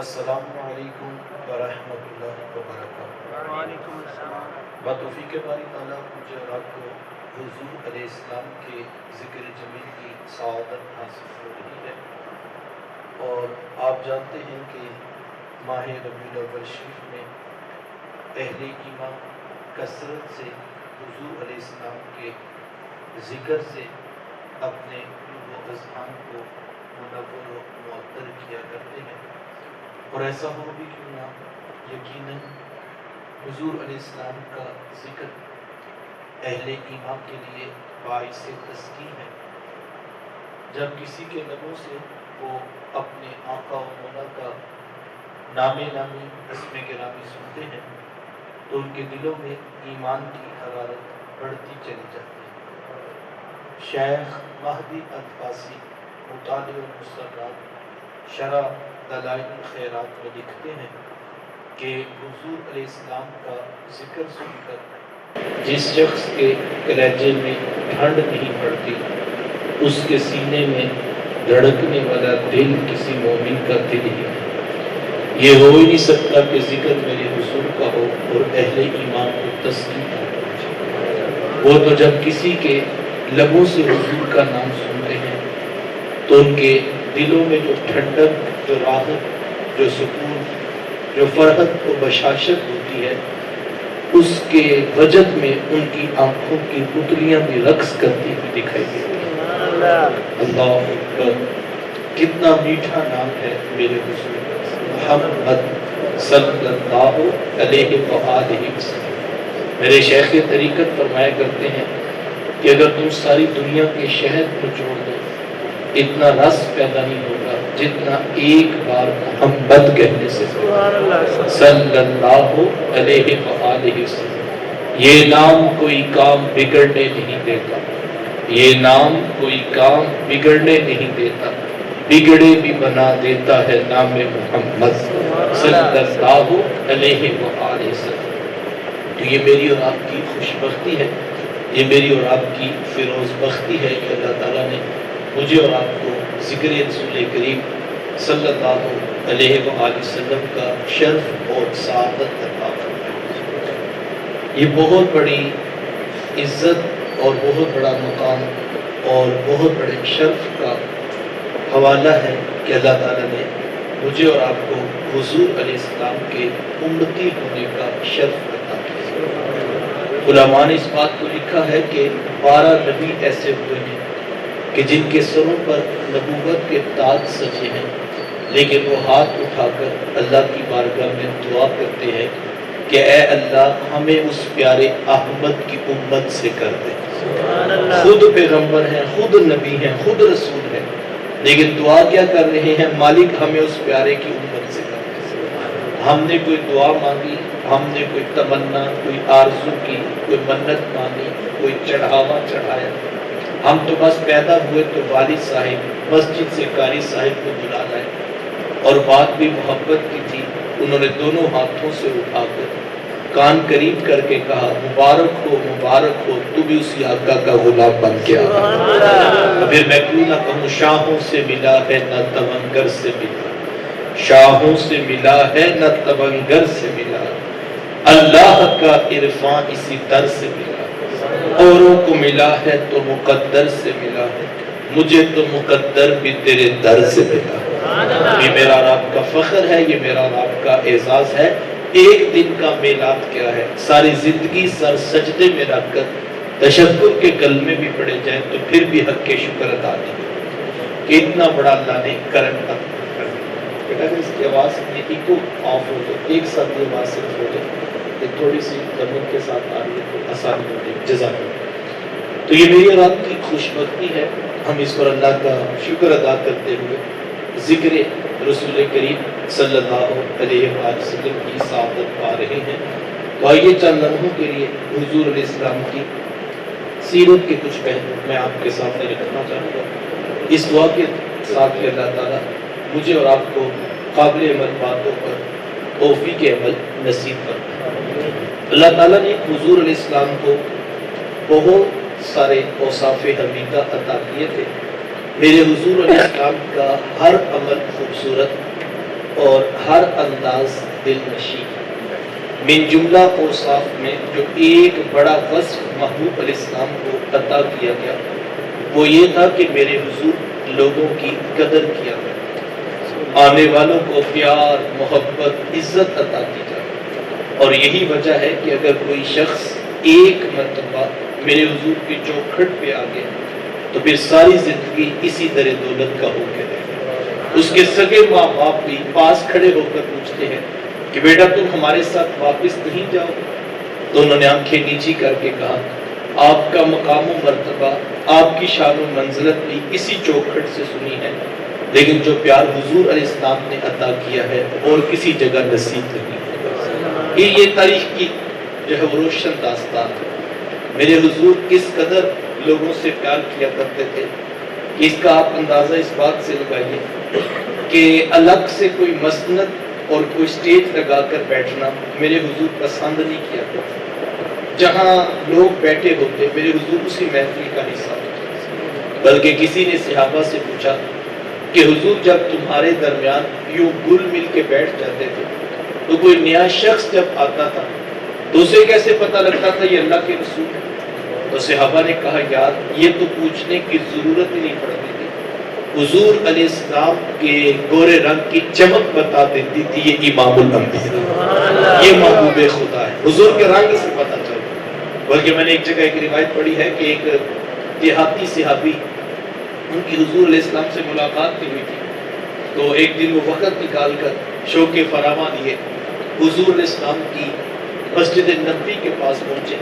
السلام علیکم ورحمۃ اللہ وبرکاتہ۔ وعلیکم السلام۔ بتوفیق باری تعالیٰ مجھے اور آپ کو حضور علیہ السلام کے ذکر جمیل کی سعادت حاصل ہو رہی ہے، اور آپ جانتے ہیں کہ ماہ ربیع الاول شریف میں اہل ایمان کثرت سے حضور علیہ السلام کے ذکر سے اپنے قلوب و اذہان کو منور و معطر کیا کرتے ہیں، اور ایسا ہو بھی کیوں نہ، یقیناً حضور علیہ السلام کا ذکر اہل ایمان کے لیے باعث تسکین ہے۔ جب کسی کے لبوں سے وہ اپنے آقا و مولا کا نام نامی اسم گرامی سنتے ہیں تو ان کے دلوں میں ایمان کی حرارت بڑھتی چلی جاتی ہے۔ شیخ مہدی الفاسی مطالع المسرات شرح دلائل الخیرات میں لکھتے ہیں کہ حضور علیہ السلام کا ذکر سن کر جس شخص کے کلیجے میں ٹھنڈ نہیں پڑتی، اس کے سینے میں دھڑکنے والا دل کسی مومن کا دل ہی ہے۔ یہ ہو ہی نہیں سکتا کہ ذکر میرے حضور کا ہو اور اہل ایمان کو تسکین ہو۔ وہ تو جب کسی کے لبوں سے حضور کا نام سنتے ہیں تو ان کے دلوں میں جو ٹھنڈک، جو راحت، جو سکون، جو فرحت و بشاشت ہوتی ہے، اس کے وجد میں ان کی آنکھوں کی پتلیاں بھی رقص کرتی ہوئی دکھائی دیتی ہیں۔ اللہ اکبر، کتنا میٹھا نام ہے میرے حضور محمد صلی اللہ علیہ وآلہ وسلم۔ میرے شیخ طریقت فرمایا کرتے ہیں کہ اگر تم ساری دنیا کے شہد کو چھوڑ دو، اتنا رس پیدا نہیں ہوگا جتنا ایک بار محمد کہنے سے صلی اللہ علیہ وآلہ وسلم۔ یہ نام کوئی کام بگڑنے نہیں دیتا، یہ نام کوئی کام بگڑنے نہیں دیتا، بگڑے بھی بنا دیتا ہے نام محمد صلی اللہ علیہ وآلہ وسلم۔ تو یہ میری اور آپ کی خوش بختی ہے، یہ میری اور آپ کی فیروز بختی ہے کہ اللہ تعالیٰ نے مجھے اور آپ کو ذکر رسول کریم صلی اللہ علیہ وآلہ وسلم کا شرف اور سعادت عطا فرمایا۔ یہ بہت بڑی عزت اور بہت بڑا مقام اور بہت بڑے شرف کا حوالہ ہے کہ اللہ تعالیٰ نے مجھے اور آپ کو حضور علیہ السلام کے امتی ہونے کا شرف عطا کیا۔ علماء نے اس بات کو لکھا ہے کہ 12 نبی ایسے ہوئے ہیں کہ جن کے سروں پر نبوت کے تاج سجے ہیں، لیکن وہ ہاتھ اٹھا کر اللہ کی بارگاہ میں دعا کرتے ہیں کہ اے اللہ ہمیں اس پیارے احمد کی امت سے کر دے۔ خود پیغمبر ہیں، خود نبی ہیں، خود رسول ہیں، لیکن دعا کیا کر رہے ہیں؟ مالک ہمیں اس پیارے کی امت سے کر دے۔ ہم نے کوئی دعا مانگی، ہم نے کوئی تمنا، کوئی آرزو کی، کوئی منت مانگی، کوئی چڑھاوا چڑھایا، ہم تو بس پیدا ہوئے تو والد صاحب مسجد سے قاری صاحب کو بلا لائے، اور بات بھی محبت کی تھی، انہوں نے دونوں ہاتھوں سے اٹھا کر کان قریب کر کے کہا مبارک ہو تو بھی اسی آقا کا غلام بن کے آیا۔ پھر میں کیوں نہ کہوں شاہوں سے ملا ہے نہ تونگر سے ملا، شاہوں سے ملا ہے نہ تونگر سے ملا، اللہ کا عرفان اسی در سے ملا، اوروں کو ملا ہے تو مقدر سے ملا ہے، مجھے تو مقدر بھی تیرے در سے ملا۔ یہ میرا اور آپ کا فخر ہے، یہ میرا اور آپ کا اعزاز ہے۔ ایک دن کا میلاد کیا ہے، ساری زندگی سر سجدے میں رکھ کر تشکر کے کلمے بھی پڑے جائیں تو پھر بھی حق کے شکر ادا نہیں کہ اتنا بڑا اللہ نے کرم عطا کر دیا۔ بیٹا اگر اس کی آواز میں ایکو آف ہو جائے، ایک ساتھ یہ آواز صرف ہو جائے، ایک تھوڑی سی دمت کے ساتھ آ رہی ہے تو آسانی ہو جائے، جزاک اللہ۔ تو یہ میری اور آپ کی خوش بختی ہے، ہم اس پر اللہ کا شکر ادا کرتے ہوئے ذکر رسول کریم صلی اللہ علیہ وآلہ وسلم کی سعادت پا رہے ہیں۔ تو آئیے چند لمحوں کے لیے حضور علیہ السلام کی سیرت کے کچھ پہلو میں آپ کے سامنے رکھنا چاہوں گا، اس دعا کے ساتھ کہ اللہ تعالیٰ مجھے اور آپ کو قابل عمل باتوں پر توفیق عمل نصیب فرمائے۔ اللہ تعالیٰ نے حضور علیہ السلام کو بہت سارے اوصاف حمیدہ عطا کیے تھے۔ میرے حضور علیہ السلام کا ہر عمل خوبصورت، اور ہر انداز دل نشین۔ من جملہ اوصاف میں جو ایک بڑا وصف محبوب علیہ السلام کو عطا کیا گیا وہ یہ تھا کہ میرے حضور لوگوں کی قدر کیا گیا، آنے والوں کو پیار، محبت، عزت عطا کی جائے۔ اور یہی وجہ ہے کہ اگر کوئی شخص ایک مرتبہ میرے حضور کی چوکھٹ پہ آ گیا تو پھر ساری زندگی اسی در دولت کا ہو کے رہے۔ اس کے سگے ماں باپ بھی پاس کھڑے ہو کر پوچھتے ہیں کہ بیٹا تم ہمارے ساتھ واپس نہیں جاؤ؟ تو انہوں نے آنکھیں نیچی کر کے کہا آپ کا مقام و مرتبہ، آپ کی شان و منزلت بھی اسی چوکھٹ سے سنی ہے، لیکن جو پیار حضور علیہ السلام نے عطا کیا ہے اور کسی جگہ نصیب نہیں۔ یہ تاریخ کی جو ہے وہ روشن داستان ہے۔ میرے حضور کس قدر لوگوں سے پیار کیا کرتے تھے، اس کا آپ اندازہ اس بات سے لگائیے کہ الگ سے کوئی مسند اور کوئی سٹیج لگا کر بیٹھنا میرے حضور پسند نہیں کیا کرتے۔ جہاں لوگ بیٹھے ہوتے میرے حضور اسی محفل کا حصہ ہوتے، بلکہ کسی نے صحابہ سے پوچھا کہ حضور جب تمہارے درمیان یوں گل مل کے بیٹھ جاتے تھے تو کوئی نیا شخص جب آتا تھا تو اسے کیسے پتہ لگتا تھا یہ اللہ کے رسول ہے؟ تو صحابہ نے کہا یار یہ تو پوچھنے کی ضرورت ہی نہیں پڑتی تھی، حضور علیہ السلام کے گورے رنگ کی چمک بتا دیتی تھی یہ امام الانبیاء، یہ محبوب خدا ہے، حضور کے رنگ سے پتہ چلتا۔ بلکہ میں نے ایک جگہ ایک روایت پڑھی ہے کہ ایک دیہاتی صحابی ان کی حضور علیہ السلام سے ملاقات کی ہوئی تھی، تو ایک دن وہ وقت نکال کر شوق فراواں لیے حضور علیہ السلام کی مسجد نبوی کے پاس پہنچے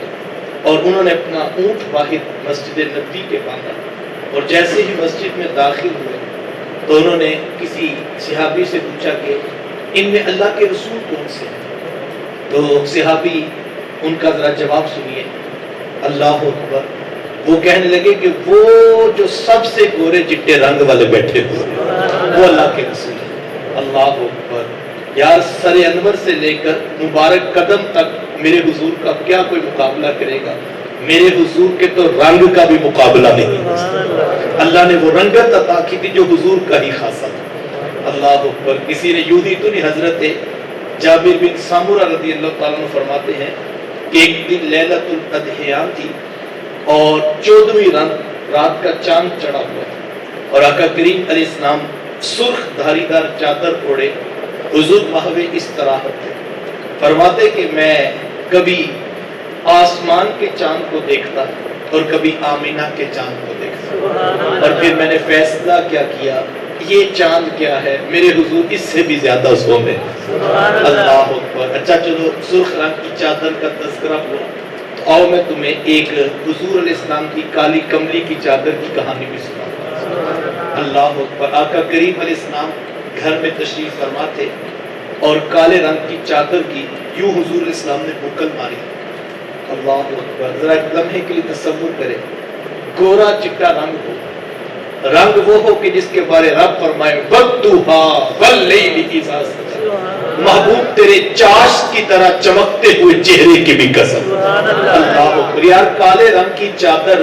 اور انہوں نے اپنا اونٹ واحد مسجد نبوی کے باندھا، اور جیسے ہی مسجد میں داخل ہوئے تو انہوں نے کسی صحابی سے پوچھا کہ ان میں اللہ کے رسول کون سے ہیں؟ تو صحابی ان کا ذرا جواب سنیے، اللہ اکبر، وہ کہنے لگے کہ وہ جو سب سے گورے چٹے رنگ والے بیٹھے ہوئے وہ اللہ کے رسول ہیں۔ اللہ اکبر، یار سر انور سے لے کر مبارک قدم تک میرے حضور کا کیا کوئی مقابلہ کرے گا؟ میرے حضور کے تو رنگ کا بھی مقابلہ نہیں، اللہ نے وہ رنگت عطا کی تھی جو حضور کا ہی خاصہ تھا۔ اللہ اکبر، کسی نے یوں ہی تو نہیں، حضرت جابر بن سامورہ رضی اللہ تعالیٰ عنہ فرماتے ہیں کہ ایک دن لیلۃ الاضحیٰ تھی اور 14ویں رات کا چاند چڑھا ہوا تھا، اور آقا کریم علیہ السلام سرخ دھاری دار چادر اوڑھے حضور محو استراحت تھے۔ فرماتے کہ میں کبھی آسمان کے چاند کو دیکھتا اور کبھی آمینہ کے چاند کو دیکھتا، اور پھر میں نے فیصلہ کیا یہ چاند کیا ہے، میرے حضور اس سے بھی زیادہ سونے۔ اللہ اکبر۔ اچھا چلو سرخ رنگ کی چادر کا تذکرہ ہوا، تو آؤ میں تمہیں ایک حضور علیہ السلام کی کالی کملی کی چادر کی کہانی بھی سناؤں۔ اللہ اکبر۔ آقا کریم علیہ السلام گھر میں تشریف فرما تھے اور کالے رنگ کی چادر کی یوں حضور علیہ السلام نے بکل ماری۔ اللہ اکبر، ذرا ایک لمحے کے لیے تصور کرے، گورا چٹا رنگ ہو، رنگ وہ ہو کہ جس کے بارے رب فرمائے وَالضُّحَىٰ وَاللَّيْلِ إِذَا سَجَىٰ، محبوب تیرے چاشت کی طرح چمکتے ہوئے چہرے کی بھی قسم۔ اللہ اکبر۔ یار کالے رنگ کی چادر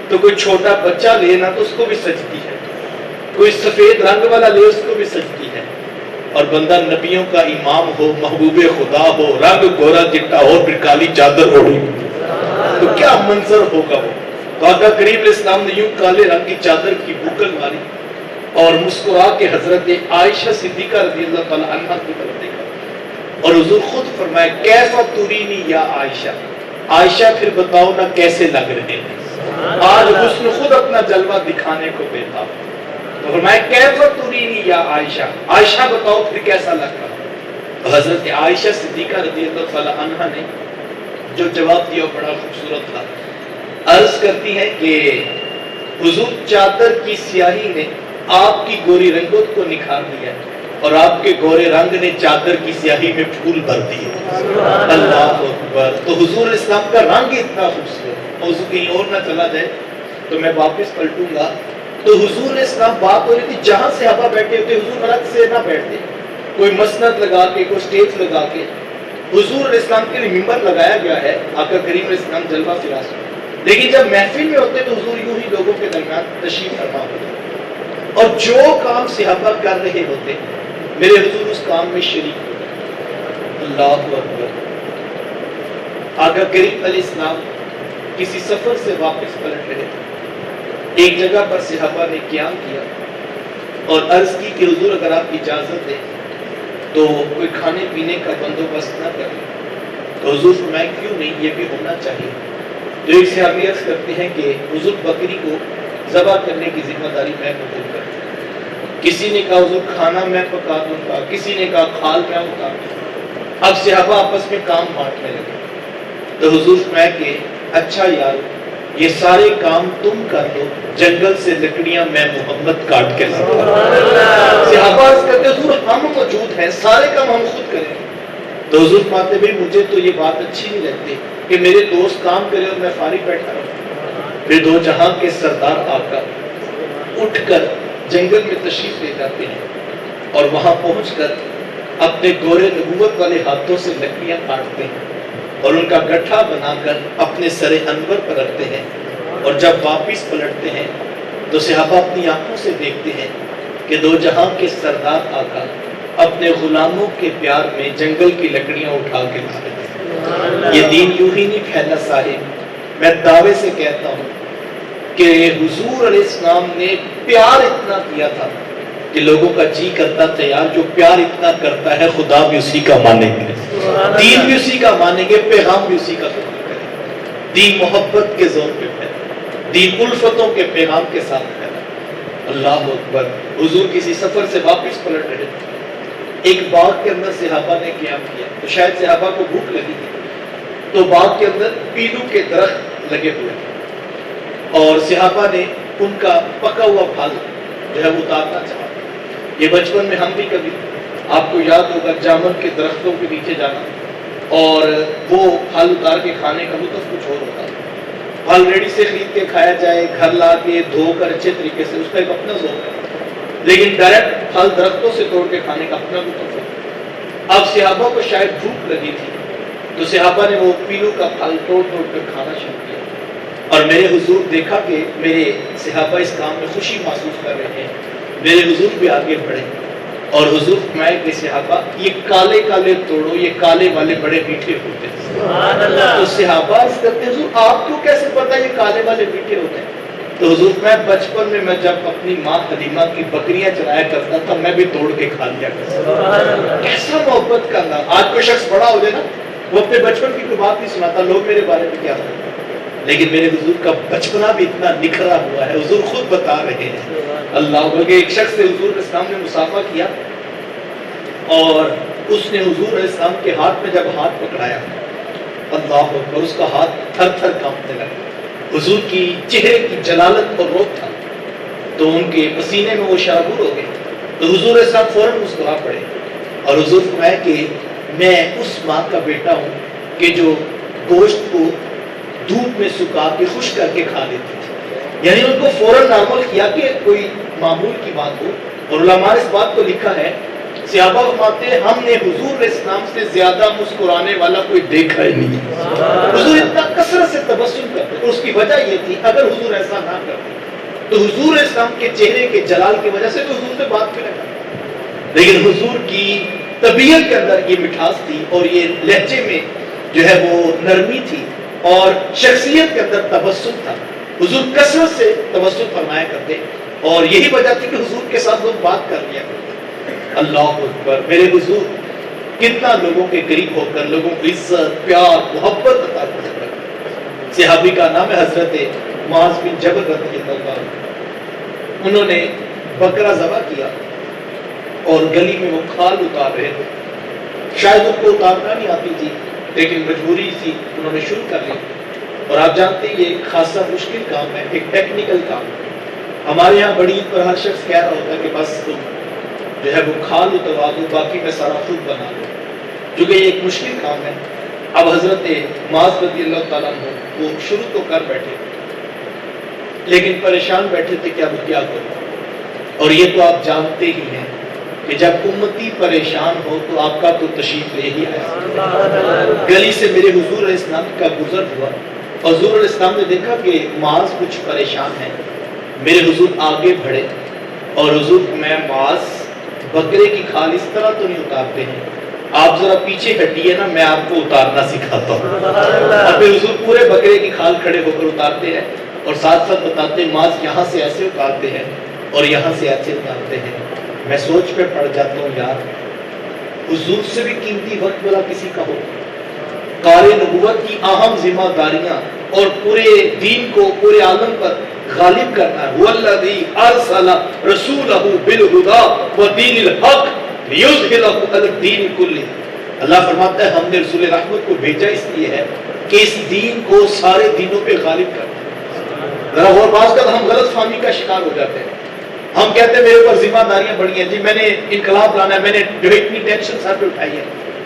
تو کوئی چھوٹا بچہ لے نا تو اس کو بھی سجتی ہے، کوئی سفید رنگ والا لے اس کو بھی سجتی ہے، اور بندہ نبیوں کا امام ہو، محبوب خدا ہو، رنگ گورا چٹا ہو، پھر کالی چادر اوڑھی تو کیا منظر ہوگا وہ۔ تو آقا کریم علیہ السلام نے یوں کالے رنگ کی چادر کی بکل ماری اور مسکرا کے حضرت عائشہ صدیقہ رضی اللہ تعالیٰ عنہا کی طرف دیکھا، اور حضور خود فرمائے کیف ترینی یا عائشہ، عائشہ پھر بتاؤ نا کیسے لگ رہے ہیں۔ آج حسن خود اپنا جلوہ دکھانے کو بےتاب، تو فرمائے کیف ترینی یا عائشہ، عائشہ بتاؤ پھر کیسا لگ رہا۔ حضرت عائشہ صدیقہ رضی اللہ تعالیٰ عنہا نے جو جواب دیا بڑا خوبصورت تھا، عرض کرتی ہے کہ حضور چادر کی سیاہی نے آپ کی گوری رنگت کو نکھار دیا اور آپ کے گورے رنگ نے چادر کی سیاہی میں پھول بھر دیے۔ اللہ اکبر۔ تو حضور اسلام کا رنگ اتنا خوبصورت، موضوع کہیں اور نہ چلا جائے تو میں واپس پلٹوں گا۔ تو حضور اسلام بات ہو رہی تھی جہاں صحابہ بیٹھے ہوتے حضور الگ سے نہ بیٹھتے، کوئی مسند لگا کے، کوئی سٹیج لگا کے، حضور اسلام کے لیے ممبر لگایا گیا ہے، آقا کریم علیہ السلام جلوہ فراز، لیکن جب محفل میں ہوتے تو حضور یوں ہی لوگوں کے درمیان تشریف فرما ہوتے، اور جو کام صحابہ کر رہے ہوتے میرے حضور اس کام میں شریک ہو گئے۔ اللہ اکبر۔ آقا کریم علیہ السلام کسی سفر سے واپس پلٹ رہے تھے، ایک جگہ پر صحابہ نے قیام کیا اور عرض کی کہ حضور اگر آپ اجازت دیں تو کوئی کھانے پینے کا بندوبست نہ کریں، تو حضور فرمائے کیوں نہیں، یہ بھی ہونا چاہیے۔ تو ایک صحابی عرض کرتے ہیں کہ حضور بکری کو ذبح کرنے کی ذمہ داری میں قبول کرتا ہوں۔ کسی نے کہا حضور کھانا میں پکا دوں گا، کسی نے کہا کھال میں اتار دوں۔ اب صحابہ آپس میں کام بانٹنے لگے تو حضور فرمایا کہ اچھا یار یہ سارے کام تم کر دو، جنگل سے لکڑیاں میں محمد کاٹ کے لاؤں گا۔ صحابہ عرض کرتے حضور ہم موجود ہیں، سارے کام ہم خود کریں۔ تو حضور فرماتے بھائی مجھے تو یہ بات اچھی نہیں لگتی کہ میرے دوست کام کرے اور میں فارغ بیٹھا رہوں۔ پھر دو جہاں کے سردار آقا اٹھ کر جنگل میں تشریف لے جاتے ہیں اور وہاں پہنچ کر اپنے گورے نبوت والے ہاتھوں سے لکڑیاں کاٹتے ہیں اور ان کا گٹھا بنا کر اپنے سر انور پر رکھتے ہیں، اور جب واپس پلٹتے ہیں تو صحابہ اپنی آنکھوں سے دیکھتے ہیں کہ دو جہاں کے سردار آقا اپنے غلاموں کے پیار میں جنگل کی لکڑیاں اٹھا کے لا رہے ہیں۔ یہ دین یوں ہی نہیں پھیلا صاحب، میں دعوے سے کہتا ہوں کہ حضور علیہ السلام نے پیار اتنا کیا تھا کہ لوگوں کا جی کرتا تھا یار جو پیار اتنا کرتا ہے خدا بھی اسی کا مانیں گے، دین بھی اسی کا مانیں گے، پیغام بھی اسی کا قبول کریں گے۔ دین محبت کے زور پہ پھیلا، دین الفتوں کے پیغام کے ساتھ پھیلا۔ اللہ اکبر۔ حضور کسی سفر سے واپس پلٹ رہے تھے، ایک باغ کے اندر صحابہ نے قیام کیا، تو شاید صحابہ کو بھوک لگی تھی، تو باغ کے اندر پیلو کے درخت لگے ہوئے تھے اور صحابہ نے ان کا پکا ہوا پھل جو ہے وہ اتارنا چاہا۔ یہ بچپن میں ہم بھی کبھی آپ کو یاد ہوگا جامن کے درختوں کے نیچے جانا اور وہ پھل اتار کے کھانے کا لطف کچھ اور ہوتا ہے۔ پھل ریڈی سے خرید کے کھایا جائے، گھر لا کے دھو کر اچھے طریقے سے، اس کا ایک اپنا ذوق ہے، لیکن ڈائریکٹ پھل درختوں سے توڑ کے کھانے کا اپنا لطف ہے۔ اب صحابہ کو شاید بھوک لگی تھی تو صحابہ نے وہ پیلو کا پھل توڑ توڑ کر کھانا شروع کیا، اور میرے حضور دیکھا کہ میرے صحابہ اس کام میں خوشی محسوس کر رہے ہیں، میرے حضور بھی آگے بڑھے اور حضور فرمائے کہ صحابہ یہ کالے کالے توڑو، یہ کالے والے بڑے میٹھے ہوتے ہیں۔ سبحان اللہ۔ تو صحابہ اس کرتے ہیں حضور آپ کو کیسے پتا یہ کالے والے میٹھے ہوتے ہیں؟ تو حضور میں بچپن میں جب اپنی ماں حلیمہ کی بکریاں چرایا کرتا تھا میں بھی توڑ کے کھا لیا کرتا۔ کیسا محبت کا انداز۔ آج کوئی شخص بڑا ہو جائے نا وہ اپنے بچپن کی کوئی بات نہیں سناتا، لوگ میرے بارے میں کیا سناتے، لیکن میرے حضور کا بچپنا بھی اتنا نکھرا ہوا ہے، حضور خود بتا رہے ہیں۔ اللہ بلکہ ایک شخص نے حضور علیہ السلام نے مصافحہ کیا اور اس نے حضور علیہ السلام کے ہاتھ میں جب ہاتھ پکڑایا، اللہ اکبر، اس کا ہاتھ تھر تھر کانپنے لگا۔ حضور کی چہرے کی جلالت اور روپ تھا تو ان کے پسینے میں وہ شرابور ہو گئے، تو حضور علیہ السلام فوراً مسکرا پڑے اور حضور فرمایا کہ میں اس ماں کا بیٹا ہوں کہ جو گوشت کو دھوپ میں سکھا کے خشک کر کے کھا لیتی تھی، یعنی ان کو فوراً نارمل کیا کہ کوئی معمول کی بات ہو۔ اور علماء نے اس بات کو لکھا ہے، صحابہ فرماتے ہیں ہم نے حضور علیہ السلام سے زیادہ مسکرانے والا کوئی دیکھا ہی نہیں۔ حضور اتنا کثرت سے تبسم کرتے، اور اس کی وجہ یہ تھی اگر حضور ایسا نہ کرتے تو حضور علیہ السلام کے چہرے کے جلال کی وجہ سے تو حضور سے بات بھی نہ کرتے، لیکن حضور کی طبیعت کے اندر یہ مٹھاس تھی اور یہ لہجے میں جو ہے وہ نرمی تھی اور شخصیت کے اندر تبسم تھا۔ حضور کثرت سے تبسم فرمایا کرتے اور یہی وجہ تھی کہ حضور کے ساتھ لوگ بات کر لیا کرتے۔ اللہ اکبر۔ میرے حضور کتنا لوگوں کے قریب ہو کر لوگوں کو عزت، پیار، محبت عطا کرتے ہیں۔ صحابی کا نام ہے حضرت معاذ بن جبل رضی اللہ عنہ۔ انہوں نے بکرا ذبح کیا اور گلی میں وہ کھال اتار رہے تھے، شاید ان کو اتارنا نہیں آتی تھی لیکن مجبوری تھی، انہوں نے شروع کر لی۔ اور آپ جانتے ہیں یہ ایک خاصا مشکل کام ہے، ایک ٹیکنیکل کام ہے۔ ہمارے یہاں بڑی عید پر ہر شخص کہہ رہا ہوتا ہے کہ بس تم جو ہے وہ کھال اتروا دو، باقی میں سارا خود بنا لوں، کیونکہ یہ ایک مشکل کام ہے۔ اب حضرت معاذ رضی اللہ تعالیٰ عنہ وہ شروع تو کر بیٹھے لیکن پریشان بیٹھے تھے کہ اب کیا کروں، اور یہ تو آپ جانتے ہی ہیں کہ جب امتی پریشان ہو تو آپ کا تو تشریف لے ہی آیا۔ گلی سے میرے حضور علیہ السلام کا گزر ہوا اور حضور علیہ السلام نے دیکھا کہ معاذ کچھ پریشان ہے، میرے حضور آگے بڑھے اور حضور میں معاذ بکرے کی کھال اس طرح تو نہیں اتارتے ہیں، آپ ذرا پیچھے ہٹیے نا، میں آپ کو اتارنا سکھاتا ہوں۔ اور پھر حضور پورے بکرے کی کھال کھڑے ہو کر اتارتے ہیں اور ساتھ ساتھ بتاتے ہیں ماذ یہاں سے ایسے اتارتے ہیں اور یہاں سے ایسے اتارتے ہیں۔ میں سوچ پہ پڑ جاتا ہوں یار، حضور سے بھی قیمتی وقت بلا کسی کا ہو، قاری نبوت کی اہم ذمہ داریاں اور پورے دین کو پورے عالم پر غالب کرنا ہے۔ هو الذی ارسل رسولہ بالہدی ودین الحق لیظہرہ علی الدین کلہ۔ اللہ فرماتا ہے ہم نے رسول رحمت کو بھیجا اس لیے ہے کہ اس دین کو سارے دینوں پہ غالب کرنا۔ ذرا اور بعض کا ہم غلط فہمی کا شکار ہو جاتے ہیں، ہم کہتے ہیں میرے اوپر ذمہ داریاں بڑی ہیں جی، میں نے انقلاب لانا ہے، میں نے جو اتنی ٹینشن سر پہ اٹھائی ہے،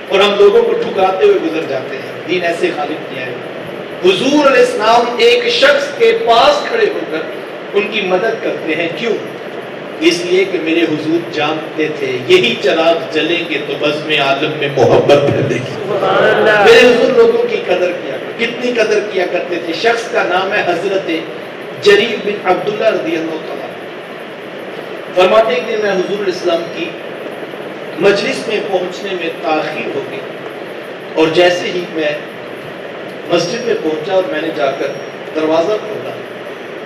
اور ہم لوگوں کو ٹھکراتے ہوئے گزر جاتے ہیں۔ دین ایسے غالب کیا ہے۔ حضور علیہ السلام ایک شخص کے پاس کھڑے ہو کر ان کی مدد کرتے ہیں، کیوں؟ اس لیے کہ میرے حضور جانتے تھے یہی چراغ جلیں گے تو بزم عالم میں محبت پھیلے گی۔ میرے حضور لوگوں کی قدر کیا، کتنی قدر کیا کرتے تھے۔ شخص کا نام ہے حضرت جریر بن عبداللہ رضی اللہ تعالیٰ، فرماتے ہیں کہ میں حضور علیہ السلام کی مجلس میں پہنچنے میں تاخیر ہو گئی، اور جیسے ہی میں مسجد میں پہنچا اور میں نے جا کر دروازہ کھولا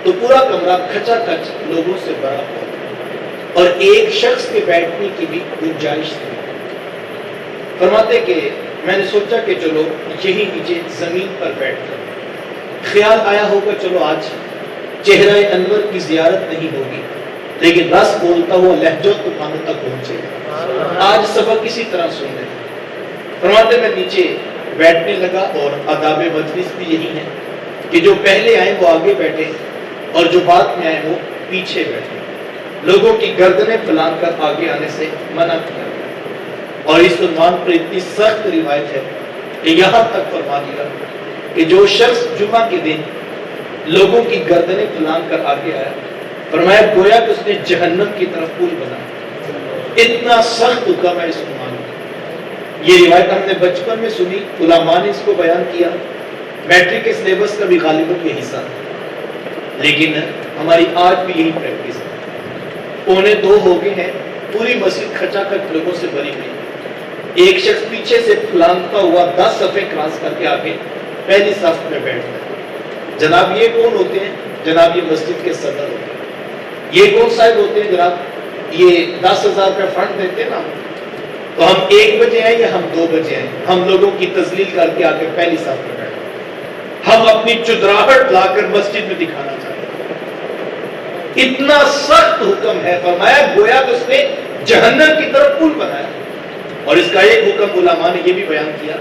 تو پورا کمرہ کھچا کھچ لوگوں سے بھرا ہوا اور ایک شخص کے بیٹھنے کی بھی گنجائش تھی۔ فرماتے کہ میں نے سوچا کہ چلو یہی نیچے زمین پر بیٹھ کر، خیال آیا ہوگا چلو آج چہرہ انور کی زیارت نہیں ہوگی لیکن رس بولتا ہوا لہجہ تو کانوں تک پہنچے گا، آج سبق کسی طرح سن لیں۔ فرماتے میں نیچے بیٹھنے لگا، اور آداب مجلس بھی یہی ہے کہ جو پہلے آئے وہ آگے بیٹھے اور جو بعد میں آئے وہ پیچھے بیٹھے، لوگوں کی گردنیں پھیلا کر آگے آنے سے منع کیا گیا۔ اور اس عنوان پر اتنی سخت روایت ہے کہ یہاں تک فرما دیا کہ جو شخص جمعہ کے دن لوگوں کی گردنیں پھیلا کر آگے آیا، فرمایا گویا کہ اس نے جہنم کی طرف پل بنایا۔ اتنا سخت حکم ہے اس عنوان کا۔ یہ روایت ہم نے بچپن میں سنی، علماء نے اس کو بیان کیا، میٹرک کے سلیبس کا بھی غالباً یہ حصہ تھا، لیکن ہماری آج بھی یہی پریکٹس ہے۔ 1:45 ہو گئے ہیں، پوری مسجد کھچا کھچ لوگوں سے بھری ہوئی، ایک شخص پیچھے سے پھلانگتا ہوا 10 صفحے کراس کر کے آگے پہلی صف میں بیٹھتا ہے۔ جناب یہ کون ہوتے ہیں؟ جناب یہ مسجد کے صدر ہوتے ہیں۔ یہ کون صاحب ہوتے ہیں؟ جناب یہ 10,000 روپے فنڈ دیتے ہیں نا، تو ہم 1 بجے آئیں یا ہم 2 بجے آئیں، ہم لوگوں کی تذلیل کر کے آگے پہلی صف میں بیٹھے، ہم اپنی چدراہٹ لا کر مسجد میں دکھانا چاہتے ہیں۔ اتنا سخت حکم ہے، فرمایا گویا کہ اس نے جہنم کی طرف پل بنایا۔ اور اس کا ایک حکم علماء نے یہ بھی بیان کیا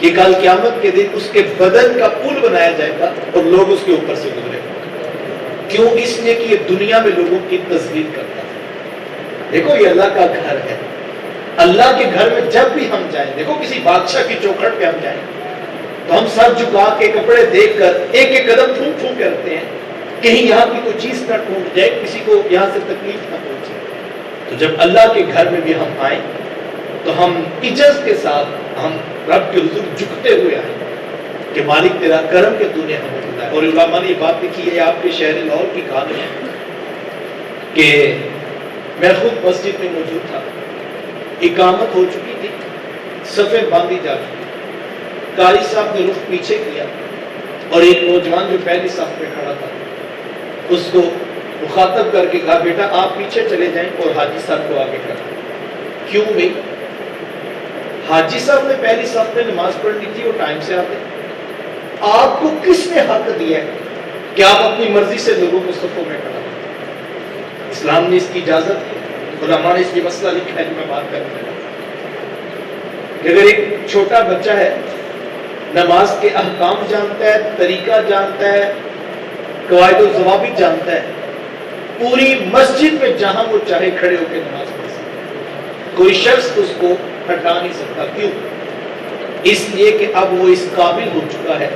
کہ کل قیامت کے دن اس کے بدن کا پل بنایا جائے گا اور لوگ اس کے اوپر سے گزرے گا۔ کیوں؟ اس لیے کہ یہ دنیا میں لوگوں کی تذلیل کرتا ہے۔ دیکھو یہ اللہ کا گھر ہے، اللہ کے گھر میں جب بھی ہم جائیں، دیکھو کسی بادشاہ کی چوکھٹ پہ ہم جائیں تو ہم سر جھکا کے کپڑے دیکھ کر ایک ایک قدم پھونک پھونک کرتے ہیں، کہیں یہاں کی کوئی چیز نہ ٹوٹ جائے، کسی کو یہاں سے تکلیف نہ پہنچے۔ تو جب اللہ کے گھر میں بھی ہم آئیں تو ہم عجز کے ساتھ ہم رب کے حضور جھکتے ہوئے آئیں کہ مالک تیرا کرم کہ تو نے ہمیں بتایا۔ اور علماء نے یہ بات لکھی ہے، آپ کے شہر لاہور کی کہانی ہے کہ میں خود مسجد میں موجود تھا، اقامت ہو چکی تھی، صفیں باندھی جا چکی، قاری صاحب نے رخ پیچھے کیا اور ایک نوجوان جو پہلی صف پہ کھڑا تھا اس کو مخاطب کر کے کہا بیٹا آپ پیچھے چلے جائیں اور حاجی صاحب کو آگے کریں۔ کیوں بھائی؟ حاجی صاحب نے پہلی صف میں نماز پڑھنی تھی، وہ ٹائم سے آتے، آپ کو کس نے حق دیا ہے کہ آپ اپنی مرضی سے لوگوں کو صفوں میں کھڑا کریں؟ اسلام نے اس کی اجازت دی، علماء نے اس کی مسئلہ لکھا ہے جو میں بات کرنے لگا کہ اگر ایک چھوٹا بچہ ہے، نماز کے احکام جانتا ہے، طریقہ جانتا ہے، قواعد و ضوابط جانتا ہے، پوری مسجد میں جہاں وہ چاہے کھڑے ہو کے نماز پڑھ سکتا ہے، کوئی شخص اس کو ہٹا نہیں سکتا۔ کیوں؟ اس لیے کہ اب وہ اس قابل ہو چکا ہے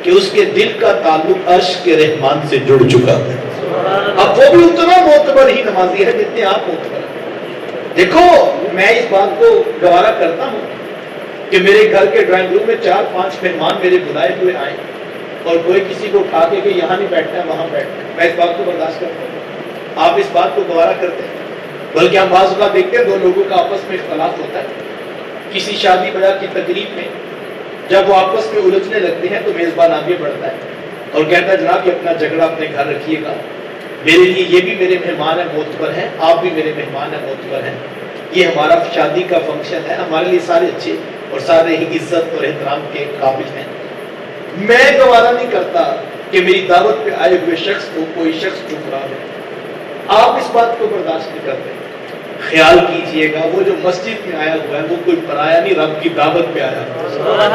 کہ اس کے دل کا تعلق عرش کے رحمان سے جڑ چکا ہے، اب وہ بھی اتنا معتبر ہی نمازی ہے جتنے آپ معتبر ہیں۔ دیکھو میں اس بات کو گوارا کرتا ہوں کہ میرے گھر کے ڈرائنگ روم میں 4-5 مہمان میرے بلائے ہوئے آئیں اور کوئی کسی کو اٹھا کے کہ یہاں نہیں بیٹھنا ہے وہاں بیٹھنا ہے، میں اس بات کو برداشت کرتا ہوں۔ آپ اس بات کو گوارا کرتے ہیں؟ بلکہ ہم بعض اوقات دیکھتے ہیں دو لوگوں کا آپس میں اختلاف ہوتا ہے کسی شادی بیاہ کی تقریب میں، جب وہ آپس میں الجھنے لگتے ہیں تو میزبان آگے بڑھتا ہے اور کہتا ہے جناب یہ اپنا جھگڑا اپنے گھر رکھیے گا، میرے لیے یہ بھی میرے مہمان ہیں معتبر ہیں، آپ بھی میرے مہمان ہیں معتبر ہیں، یہ ہمارا شادی کا فنکشن ہے، ہمارے لیے سارے اچھے اور سارے ہی عزت اور احترام کے قابل ہیں، میں گوارا نہیں کرتا کہ میری دعوت پہ آئے ہوئے شخص کو کوئی شخص ٹھکرا دے، آپ اس بات کو برداشت نہیں کرتے، خیال کیجئے گا وہ جو مسجد میں آیا ہوا ہے وہ کوئی پرایا نہیں، رب کی دعوت پہ آیا ہوا،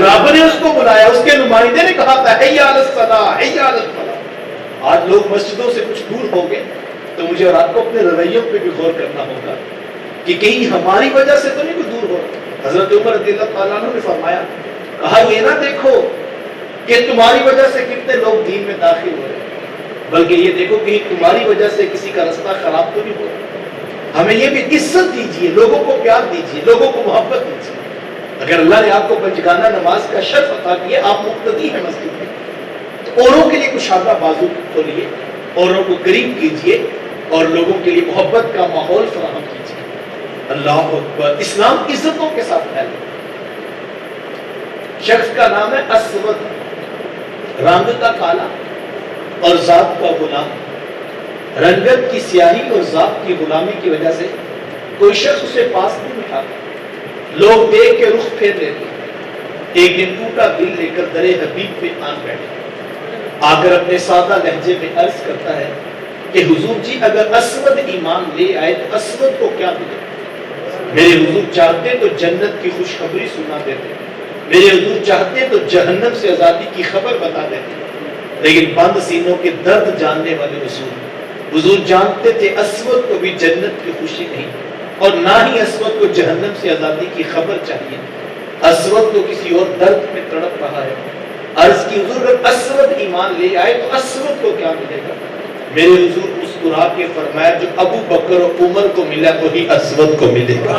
رب نے اس کو بلایا، اس کے نمائندے نے کہا تھا حی علی الصلاۃ حی علی الفلاح۔ آج لوگ مسجدوں سے کچھ دور ہو گئے تو مجھے اور آپ کو اپنے رویوں پہ بھی غور کرنا ہوگا کہ کہیں ہماری وجہ سے تو نہیں کوئی دور ہو رہا۔ حضرت عمر رضی اللہ تعالیٰ عنہ نے فرمایا، کہا یہ نہ دیکھو کہ تمہاری وجہ سے کتنے لوگ دین میں داخل ہو رہے ہیں، بلکہ یہ دیکھو کہ تمہاری وجہ سے کسی کا رستہ خراب تو نہیں ہو رہا۔ ہمیں یہ بھی عزت دیجیے، لوگوں کو پیار دیجیے، لوگوں کو محبت دیجیے۔ اگر اللہ نے آپ کو پنجگانہ نماز کا شرف عطا کیا، آپ مقتدی ہیں مسجد میں، تو اوروں کے لیے کشادہ بازو کھولیے، اوروں کو قریب کیجیے اور لوگوں کے لیے محبت کا ماحول فراہم کیجیے۔ اللہ اکبر۔ اسلام عزتوں کے ساتھ پھیلے۔ شخص کا نام ہے اسود، رنگ کا کالا اور ذات کا غلام۔ رنگت کی سیاہی اور ذات کی غلامی کی وجہ سے کوئی شخص اسے پاس نہیں اٹھاتا، لوگ دیکھ کے رخ پھیر لیتے ہیں۔ ایک دن ٹوٹا دل لے کر درے حبیب پہ آن بیٹھا، آ کر اپنے سادہ لہجے میں عرض کرتا ہے کہ حضور جی اگر اسود ایمان لے آئے تو اسود کو کیا ملے؟ میرے حضور چاہتے تو جنت کی خوشخبری سنا دیتے، میرے حضور چاہتے تو جہنم سے آزادی کی خبر بتا دیتے، لیکن بند سینوں کے درد جاننے والے حضور جانتے تھے اسود کو بھی جنت کی خوشی نہیں اور نہ ہی اسود کو جہنم سے آزادی کی خبر چاہیے، اسود تو کسی اور درد میں تڑپ رہا ہے۔ عرض کی حضور اگر اسود ایمان لے آئے تو اسود کو کیا ملے گا؟ میرے حضور مسکرا کے فرمایا جو ابو بکر اور عمر کو ملا وہی اسود کو ملے گا۔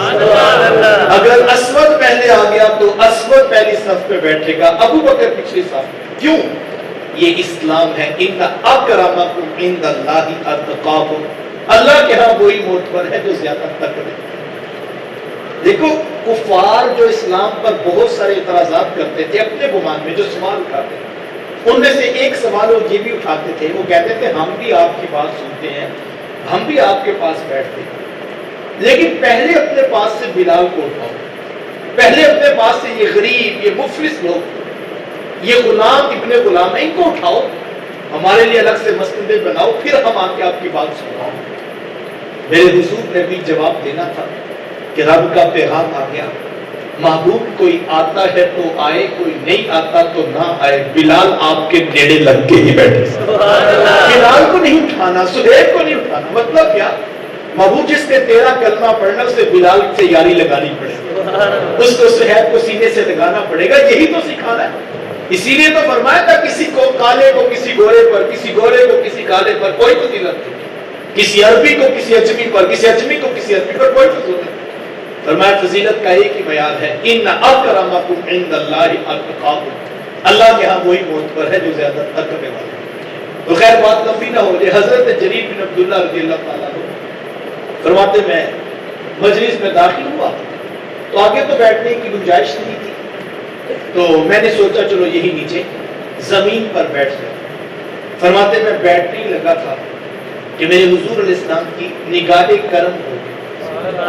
اگر اسود پہلے آ گیا تو اسود پہلی صف پہ بیٹھے گا، ابو بکر پچھلی صف پہ۔ کیوں؟ یہ اسلام ہے، ان اکرمکم عند اللہ اتقاکم، اللہ کے ہاں وہی معتبر ہے جو زیادہ تقوی۔ دیکھو کفار جو اسلام پر بہت سارے اعتراضات کرتے تھے اپنے گمان میں، جو سوال اٹھاتے تھے، ان میں سے ایک سوال وہ یہ بھی اٹھاتے تھے، وہ کہتے تھے ہم بھی آپ کی بات سنتے ہیں، ہم بھی آپ کے پاس بیٹھتے ہیں، لیکن پہلے اپنے پاس سے بلال کو اٹھاؤ، پہلے اپنے پاس سے یہ غریب، یہ مفلس لوگ، یہ غلام ابن غلام ہے، ان کو اٹھاؤ، ہمارے لیے الگ سے مسجدیں بناؤ، پھر ہم آ کے آپ کی بات سناؤ۔ میرے حضور نے بھی جواب دینا تھا کہ رب کا پیغام آ گیا، محبوب کوئی آتا ہے تو آئے، کوئی نہیں آتا تو نہ آئے، بلال آپ کے نیڑے لگ کے ہی بیٹھے۔ بلال کو نہیں اٹھانا، سہیب کو نہیں اٹھانا۔ مطلب کیا؟ محبوب جس نے تیرا کلمہ پڑھنا اسے بلال سے یاری لگانی پڑے گی، اس کو سہیب کو سینے سے لگانا پڑے گا، یہی تو سکھانا ہے۔ اسی لیے تو فرمایا تھا کسی کو کالے کو کسی گورے پر، کسی گورے کو کسی کالے پر کوئی فضیلت نہیں، کسی عربی کو کسی اجمی پر، کسی اجمی کو کسی عربی پر کوئی فضیلت نہیں۔ فرمایا فضیلت کا ایک ہی معیار ہے، ان اکرمکم عند اللہ اتقاکم، اللہ کے ہاں وہی معتبر ہے جو زیادہ تقوی والا ہے۔ تو خیر بات لمبی نہ ہو جائے، حضرت جریر بن عبداللہ رضی اللہ تعالیٰ عنہ فرماتے میں مجلس میں داخل ہوا تو آگے تو بیٹھنے کی گنجائش نہیں تھی، تو میں نے سوچا چلو یہی نیچے زمین پر بیٹھ جائے۔ فرماتے میں بیٹھنے ہی لگا تھا کہ میرے حضور علیہ السلام کی نگاہ کرم ہو گئی۔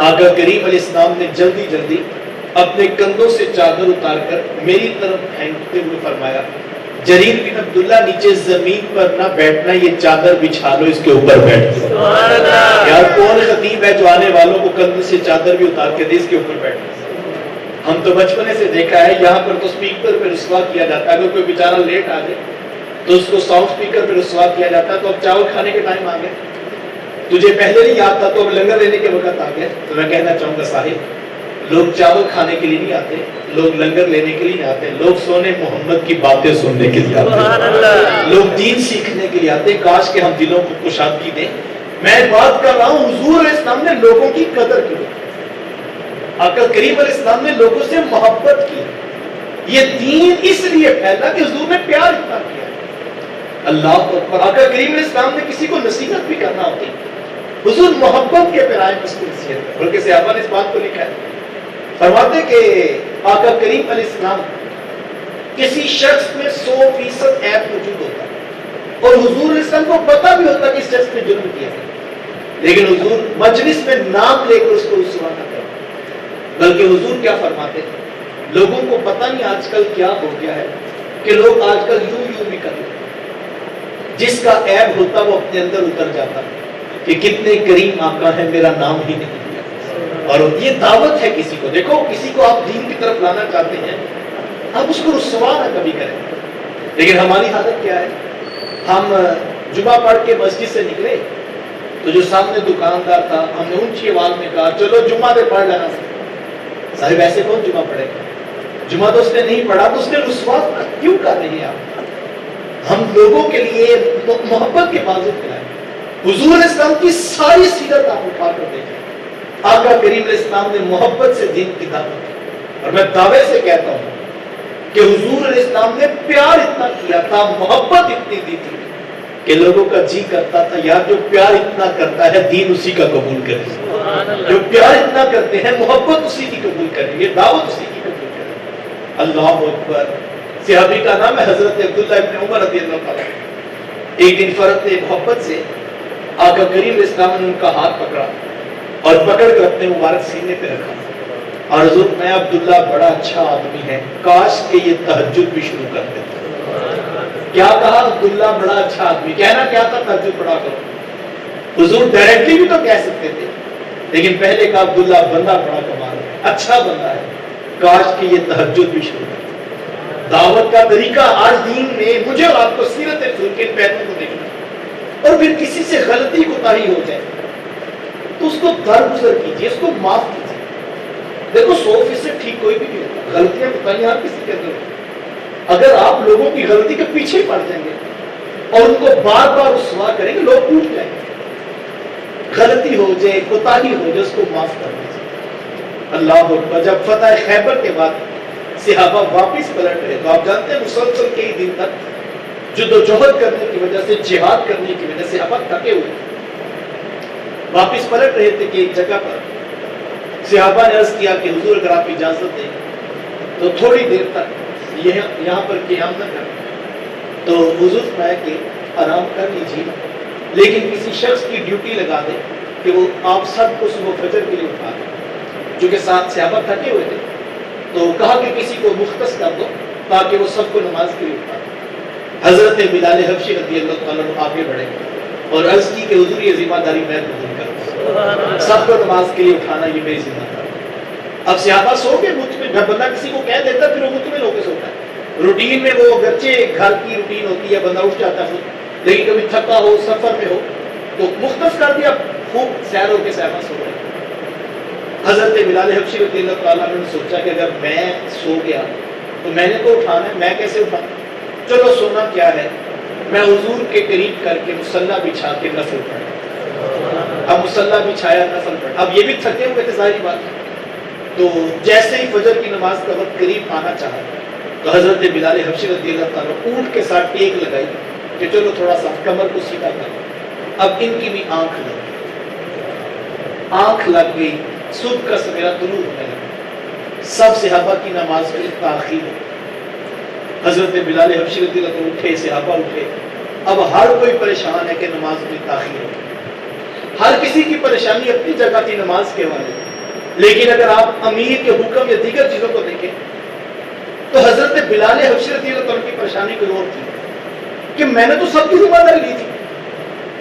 آقا کریم علیہ السلام نے جلدی جلدی اپنے کندھوں سے چادر اتار کر میری طرف پھینکتے ہوئے فرمایا جریر بن عبداللہ نیچے زمین پر نہ بیٹھنا، یہ چادر بچھا لو، اس کے اوپر بیٹھ جاؤ۔ یار کون خطیب ہے جو آنے والوں کو کندھے سے چادر بھی اتار کے دے اس کے اوپر بیٹھنا؟ ہم تو بچپنے سے دیکھا ہے یہاں پر تو سپیکر پہ رسوا کیا جاتا ہے، اگر کوئی بیچارہ لیٹ آ جائے تو اس کو ساؤنڈ سپیکر پہ رسوا کیا جاتا ہے۔ تو اب چاول کھانے کے ٹائم آ گیا، تجھے پہلے نہیں یاد تھا تو اب لنگر لینے کے وقت آ گیا۔ تو میں کہنا چاہوں گا صاحب، لوگ چاول کھانے کے لیے نہیں آتے، لوگ لنگر لینے کے لیے نہیں آتے، لوگ سونے محمد کی باتیں سننے کے لیے آتے ہیں، لوگ دین سیکھنے کے لیے آتے ہیں۔ کاش کہ ہم دلوں کو کشادگی دیں۔ میں بات کر رہا ہوں حضور علیہ السلام نے لوگوں کی قدر کی، آقا کریم علیہ السلام نے لوگوں سے محبت کی، یہ دین اس لیے پھیلا کہ حضور نے پیار اتنا کیا۔ اللہ اکبر۔ آقا کریم علیہ السلام نے کسی کو نصیحت بھی کرنا ہوتی حضور محبت کے پرائے مصروفیت، بلکہ صحابہ نے اس بات کو لکھا ہے، فرماتے کہ آقا کریم علیہ السلام کسی شخص میں 100% عیب موجود ہوتا ہے اور حضور علیہ السلام کو پتہ بھی ہوتا کہ اس شخص نے جرم کیا ہے، لیکن حضور مجلس میں نام لے کر اس کو رسوا نہ کرتے، بلکہ حضور کیا فرماتے ہیں، لوگوں کو پتہ نہیں آج کل کیا ہو گیا ہے کہ لوگ آج کل یوں بھی کرتے ہیں، جس کا عیب ہوتا وہ اپنے اندر اتر جاتا کہ کتنے کریم آقا ہے، میرا نام ہی نہیں لیا۔ اور یہ دعوت ہے کسی کو، دیکھو کسی کو آپ دین کی طرف لانا چاہتے ہیں، آپ اس کو رسوا نہ کبھی کریں، لیکن ہماری حالت کیا ہے، ہم جمعہ پڑھ کے مسجد سے نکلے تو جو سامنے دکاندار تھا، ہم نے اونچی آواز میں کہا چلو جمعہ سے پڑھ لینا، صاحب ایسے کون جمعہ پڑھے گا، جمعہ تو اس نے نہیں پڑھا، تو اس نے رسوا کیوں کر رہے ہیں آپ؟ ہم لوگوں کے لیے محبت کے بازو پھیلائیں۔ حضور علیہ السلام کی ساری سیرت آپ اٹھا کر دیکھیں، آقا کریم علیہ السلام نے محبت سے دین کی دعوت کی، اور میں دعوے سے کہتا ہوں کہ حضور علیہ السلام نے پیار اتنا کیا تھا، محبت اتنی دی تھی کہ لوگوں کا جی کرتا تھا یار جو پیار اتنا کرتا ہے دین اسی کا قبول کرے، جو پیار اتنا کرتے ہیں محبت اسی کی قبول کریں، یہ دعوت اسی کی قبول کریں۔ اللہ اکبر۔ صحابی کا نام ہے حضرت عبداللہ ابن عمر رضی اللہ تعالیٰ۔ ایک دن فرد نے محبت سے آقا کریم علیہ السلام نے ان کا ہاتھ پکڑا اور پکڑ کر اپنے مبارک سینے پہ رکھا، اور حضور میں عبداللہ بڑا اچھا آدمی ہے، کاش کہ یہ تہجد بھی شروع کر دیتا۔ کیا کہا؟ عبداللہ بڑا اچھا آدمی، کہنا کیا تھا؟ تہجد پڑھا کرو۔ حضور ڈائریکٹلی بھی تو کہہ سکتے تھے، لیکن پہلے کہا عبداللہ بندہ بڑا کمال ہے، اچھا بندہ ہے، کاش کہ یہ تہجد بھی شروع کر۔ دعوت کا طریقہ آج دین میں مجھے اور آپ کو سیرت رسول کے پہلوؤں کو دیکھنا، اور پھر کسی سے غلطی کوتاہی ہو جائے تو اس کو درگزر کیجیے، اس کو معاف کیجیے۔ دیکھو 100% ٹھیک کوئی بھی نہیں ہوتا، غلطیاں کوتاہیاں ہر کسی کے اندر ہوتی ہیں۔ اگر آپ لوگوں کی غلطی کے پیچھے پڑ جائیں گے اور ان کو بار بار رسوا کریں گے، لوگ ٹوٹ جائیں گے۔ غلطی ہو جائے، کوتاہی ہو جائے، اس کو معاف کر دیجیے۔ اللہ اکبر۔ جب فتح خیبر کے بعد صحابہ واپس پلٹ رہے تو آپ جانتے ہیں مسلسل کئی دن تک جدوجہد کرنے کی وجہ سے، جہاد کرنے کی وجہ سے صحابہ تھکے ہوئے واپس پلٹ رہے تھے کہ ایک جگہ پر صحابہ نے عرض کیا کہ حضور اگر آپ اجازت دیں تو تھوڑی دیر تک یہاں پر قیام نہ کریں، تو حضور فرمایا کہ آرام کر لیجیے، لیکن کسی شخص کی ڈیوٹی لگا دیں کہ وہ آپ سب کو صبح فجر کے لیے اٹھا دیں، چونکہ ساتھ صحابہ تھکے ہوئے تھے، تو کہا کہ کسی کو مختص کر دو تاکہ وہ سب کو نماز کے لیے اٹھا دیں۔ حضرت بلال حبشی رضی اللہ تعالیٰ عنہ آگے بڑھے اور عرض کی کہ حضور یہ ذمہ داری میں قبول کروں، سب کو نماز کے لیے اٹھانا یہ میری ذمہ داری۔ اب صحابہ سو کے مطمئن، جب بندہ کسی کو کہہ دیتا پھر وہ مطمئن ہو کے سوتا ہے۔ روٹین میں وہ اگرچہ گھر کی روٹین ہوتی ہے، بندہ اٹھ جاتا ہے، لیکن کبھی تھکا ہو، سفر میں ہو تو مختص کر دیا، خوب سیر ہو کے صحابہ سو رہے۔ حضرت بلال حبشی رضی اللہ تعالیٰ نے سوچا کہ اگر میں سو گیا تو میں نے تو اٹھانا ہے، میں کیسے اٹھاؤں؟ چلو سونا کیا ہے، میں حضور کے قریب کر کے مصلی بچھا کے نفل پڑھا۔ اب مصلی بچھایا، نفل پڑھا، اب یہ بھی تھکے ہوئے تھے ظاہری بات ہے، تو جیسے ہی فجر کی نماز کا وقت قریب آنا چاہا تو حضرت بلال حبشی رضی اللہ تعالیٰ اونٹ کے ساتھ ٹیک لگائی کہ چلو تھوڑا سا کمر کو سیدھا کر۔ اب ان کی بھی آنکھ لگ گئی، صبح کا سویرا طلوع ہونے لگا، سب صحابہ کی نماز میں تاخیر ہو۔ حضرت بلال حبشی رضی اللہ عنہ اٹھے، صحابہ اٹھے، اب ہر کوئی پریشان ہے کہ نماز میں تاخیر ہو، ہر کسی کی پریشانی اپنی جگہ تھی نماز کے حوالے، لیکن اگر آپ امیر کے حکم یا دیگر چیزوں کو دیکھیں تو حضرت بلال حبشی رضی اللہ عنہ کی پریشانی کوئی اور تھی کہ میں نے تو سب کی ذمہ داری لی تھی۔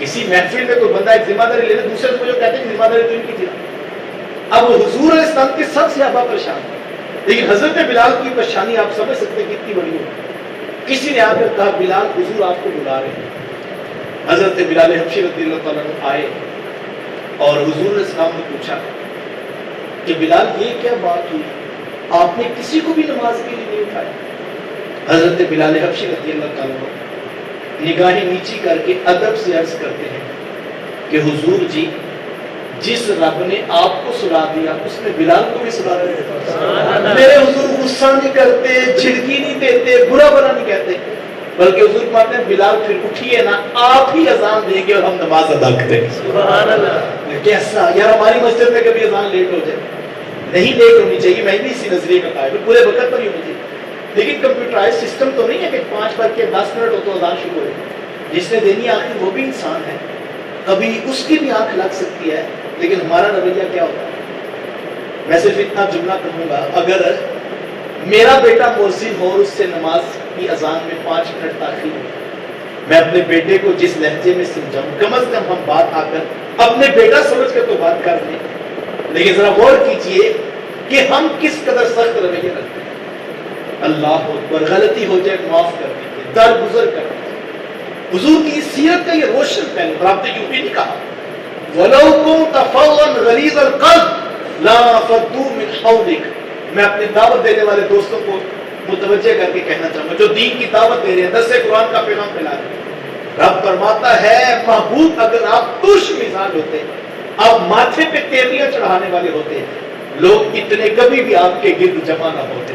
کسی محفل میں کوئی بندہ ایک ذمہ داری لے لے، دوسرے کو جو کہتے ہیں ذمہ داری تو ان کی تھی۔ اب حضور علیہ السلام کے سب صحابہ پریشان ہیں، لیکن حضرت بلال کی پریشانی آپ سمجھ سکتے ہیں کتنی بڑی ہو۔ کسی نے آ کر کہا بلال حضور آپ کو بلا رہے ہیں۔ حضرت بلال حبشی رضی اللہ تعالیٰ عنہ آئے اور حضور علیہ السلام نے پوچھا کہ بلال یہ کیا بات ہوئی، آپ نے کسی کو بھی نماز کے لیے نہیں اٹھایا؟ حضرت بلال حبشی رضی اللہ تعالیٰ عنہ نگاہیں نیچی کر کے ادب سے عرض کرتے ہیں کہ حضور جی، جس رب نے آپ کو سلا دیا اس نے بلال کو بھی سلا دیا۔ میرے حضور غصہ نہیں کرتے، چھڑکی نہیں دیتے، برا نہیں کہتے، بلکہ حضور فرماتے ہیں بلال پھر اٹھیے نا، آپ ہی اذان دیں گے اور ہم نماز ادا کریں گے۔ سبحان اللہ۔ کیسا یار، ہماری مسجد میں کبھی اذان لیٹ ہو جائے، نہیں لیٹ ہونی چاہیے، میں بھی اسی نظریے کا قائل ہوں، پورے وقت پر ہی ہونی چاہیے، لیکن کمپیوٹرائز سسٹم تو نہیں ہے کہ 5 بج کے 10 منٹ ہو تو اذان شروع ہو، جس نے دینی آخر وہ بھی انسان ہے، کبھی اس کی بھی آنکھ لگ سکتی ہے، لیکن ہمارا رویہ کیا ہوتا ہے؟ میں صرف اتنا جملہ کہوں گا، اگر میرا بیٹا مؤذن ہو اور اس سے نماز کی اذان میں 5 منٹ تاخیر ہو، میں اپنے بیٹے کو جس لہجے میں سمجھاؤں، کم از کم ہم بات آ کر اپنے بیٹا سمجھ کر تو بات کر لیں، لیکن ذرا غور کیجئے کہ ہم کس قدر سخت رویہ رکھتے ہیں۔ اللہ اکبر، غلطی ہو جائے معاف کر دیجیے، درگزر کر دیجیے۔ حضور کی سیرت کا یہ روشن پہلو، اور آپ نے یوں بھی نہیں کہا وَلَوْ كُنْتَ فَظًّا غَلِيظَ الْقَلْبِ لَانفَضُّوا مِنْ حَوْلِكَ۔ میں اپنے دعوت دینے والے دوستوں کو متوجہ کر کے کہنا چاہوں گا، جو دین کی دعوت دے رہے ہیں، درس قرآن کا پیغام پھیلا رہے ہیں، رب فرماتا ہے محبوب اگر آپ ترش مزاج ہوتے، آپ ماتھے پہ تیلیاں چڑھانے والے ہوتے، لوگ اتنے کبھی بھی آپ کے گرد جمع نہ ہوتے۔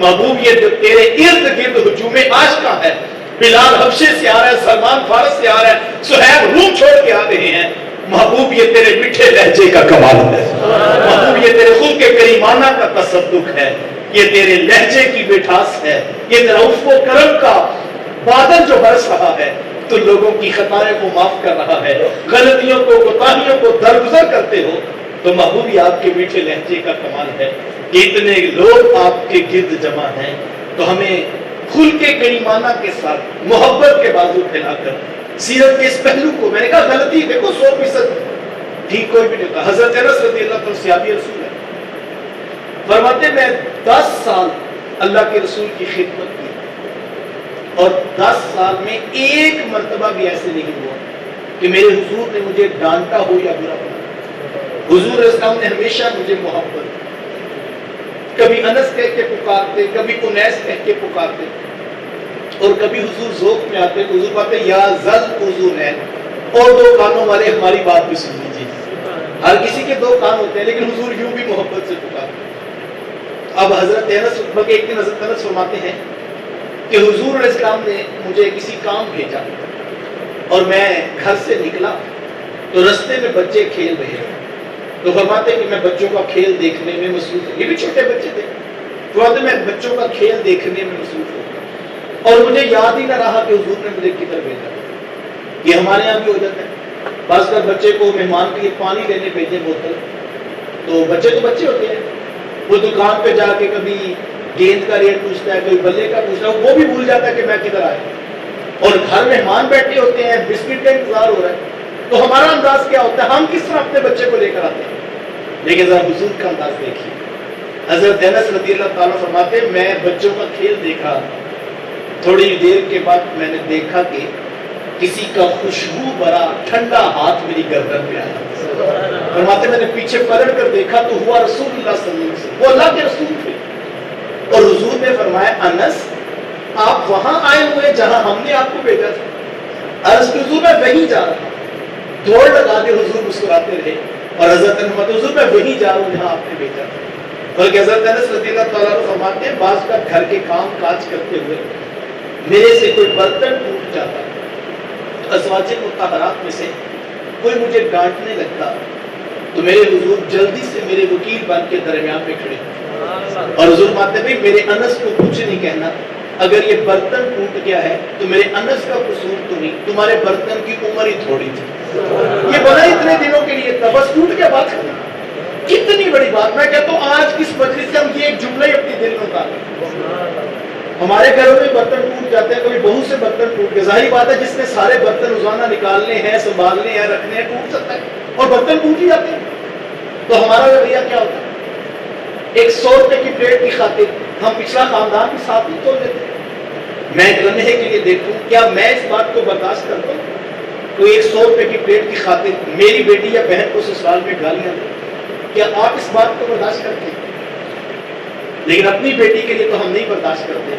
محبوب یہ جو تیرے ارد گرد ہجوم عاشقاں ہے، بلال حبشے سے آ رہا ہے، سلمان فارس سے آ رہا ہے، صہیب روم چھوڑ کے آ رہے ہیں، محبوب یہ تیرے میٹھے لہجے کا کمال ہے، محبوب یہ تیرے خلق کریمانہ کا تصدق ہے، یہ تیرے لہجے کی مٹھاس ہے، یہ تیرا عفو و کرم کا بادل جو برس رہا ہے، تو لوگوں کی خطائیں کو معاف کر رہا ہے، غلطیوں کو کوتاہیوں کو درگزر کرتے ہو، تو محبوب یہ آپ کے میٹھے لہجے کا کمال ہے کہ اتنے لوگ آپ کے گرد جمع ہیں، تو ہمیں خلق کریمانہ کے ساتھ محبت کے بازو پھیلا کر سیرت کے اس پہلو کو، میں نے کہا غلطی دیکھو 100% ٹھیک کوئی بھی نہیں ہوتا۔ حضرت انس رضی اللہ عنہ صحابی رسول ہے، فرماتے میں 10 سال اللہ کے رسول کی خدمت کی، اور 10 سال میں ایک مرتبہ بھی ایسے نہیں ہوا کہ میرے حضور نے مجھے ڈانٹا ہو یا برا بنا۔ حضور اسلام نے ہمیشہ مجھے محبت، کبھی انس کہہ کے پکارتے، کبھی انیس کہہ کے پکارتے، اور کبھی حضور ذوق میں آتے، حضور کہتے یا ذل اذنین، اور 2 کانوں والے ہماری بات بھی سن لیجیے۔ ہر کسی کے 2 کان ہوتے ہیں، لیکن حضور یوں بھی محبت سے پکارتے۔ اب حضرت انس، بلکہ ایک دن حضرت انس فرماتے ہیں کہ حضور علیہ السلام نے مجھے کسی کام بھیجا، اور میں گھر سے نکلا تو رستے میں بچے کھیل رہے ہیں، تو فرماتے ہیں کہ میں بچوں کا کھیل دیکھنے میں مصروف ہوں، یہ بھی چھوٹے بچے تھے، فرماتے ہیں میں بچوں کا کھیل دیکھنے میں مصروف ہوں، اور مجھے یاد ہی نہ رہا کہ حضور نے مجھے کدھر بھیجا۔ یہ ہمارے یہاں بھی ہو جاتا ہے، بعض کر بچے کو مہمان کے لیے پانی لینے بھیجیں بوتل، تو بچے ہوتے ہیں، وہ دکان پہ جا کے کبھی گیند کا ریٹ پوچھتا ہے، کوئی بلے کا پوچھتا ہے، وہ بھی بھول جاتا ہے کہ میں کدھر آیا، اور گھر مہمان بیٹھے ہوتے ہیں، بسکٹ کا انتظار ہو رہا ہے، تو ہمارا انداز کیا ہوتا ہے، ہم کس طرح اپنے بچے کو لے کر آتے ہیں، لیکن ذرا حضور کا انداز دیکھیے۔ حضرت انس رضی اللہ تعالیٰ فرماتے ہیں میں بچوں کا کھیل دیکھا، تھوڑی دیر کے بعد میں نے دیکھا کہ کسی کا خوشبو بھرا ٹھنڈا ہاتھ میری گردن پہ آیا، فرماتے میں نے پیچھے پلٹ کر دیکھا تو ہوا رسول اللہ صلی اللہ علیہ وسلم، وہ اللہ کے رسول تھے، اور حضور نے فرمایا انس آپ وہاں آئے ہوئے جہاں ہم نے آپ کو بھیجا تھا۔ عرض کی حضور میں وہیں جا رہا ہوں، دوڑ لگا دے، حضور مسکراتے رہے، اور حضرت انس حضور میں وہیں جا رہا ہوں جہاں آپ نے بھیجا تھا۔ بلکہ حضرت انس رضی اللہ تعالیٰ عنہ فرماتے ہیں بعض کا گھر کے کام کاج کرتے ہوئے میرے سے کوئی برتن ٹوٹ جاتا، ازواج مطہرات میں سے کوئی مجھے ڈانٹنے لگتا، تو میرے حضور جلدی سے میرے وکیل بن کے درمیان میں کھڑے، اور حضور فرماتے ہیں میرے انس کو کچھ نہیں کہنا، اگر یہ برتن ٹوٹ گیا ہے تو میرے انس کا قصور تو نہیں، تمہارے برتن کی عمر ہی تھوڑی تھی، یہ بنا اتنے دنوں کے لیے تھا، بس ٹوٹ گیا بات ختم۔ کتنی بڑی بات، میں کہتا ہوں آج کس مجلس سے ہم یہ ایک جملہ ہی اپنے دل میں اتاریں۔ ہمارے گھروں میں برتن ٹوٹ جاتے ہیں، کبھی بہت سے برتن ٹوٹ گئے، ظاہری بات ہے جس نے سارے برتن روزانہ نکالنے ہیں، سنبھالنے ہیں، رکھنے ہیں، ٹوٹ سکتا ہے، اور برتن ٹوٹ ہی جاتے ہیں، تو ہمارا رویہ کیا ہوتا ہے؟ 100 روپے کی پلیٹ کی خاطر ہم پچھلا خاندان بھی ساتھ ہی توڑ دیتے ہیں۔ میں ایک لمحے کے لیے دیکھوں کیا میں اس بات کو برداشت کرتا ہوں؟ کوئی 100 روپے کی پلیٹ کی خاطر میری بیٹی یا بہن کو سسرال میں گالیاں دے، کیا آپ اس بات کو برداشت کرتے ہیں؟ لیکن اپنی بیٹی کے لیے تو ہم نہیں برداشت کرتے،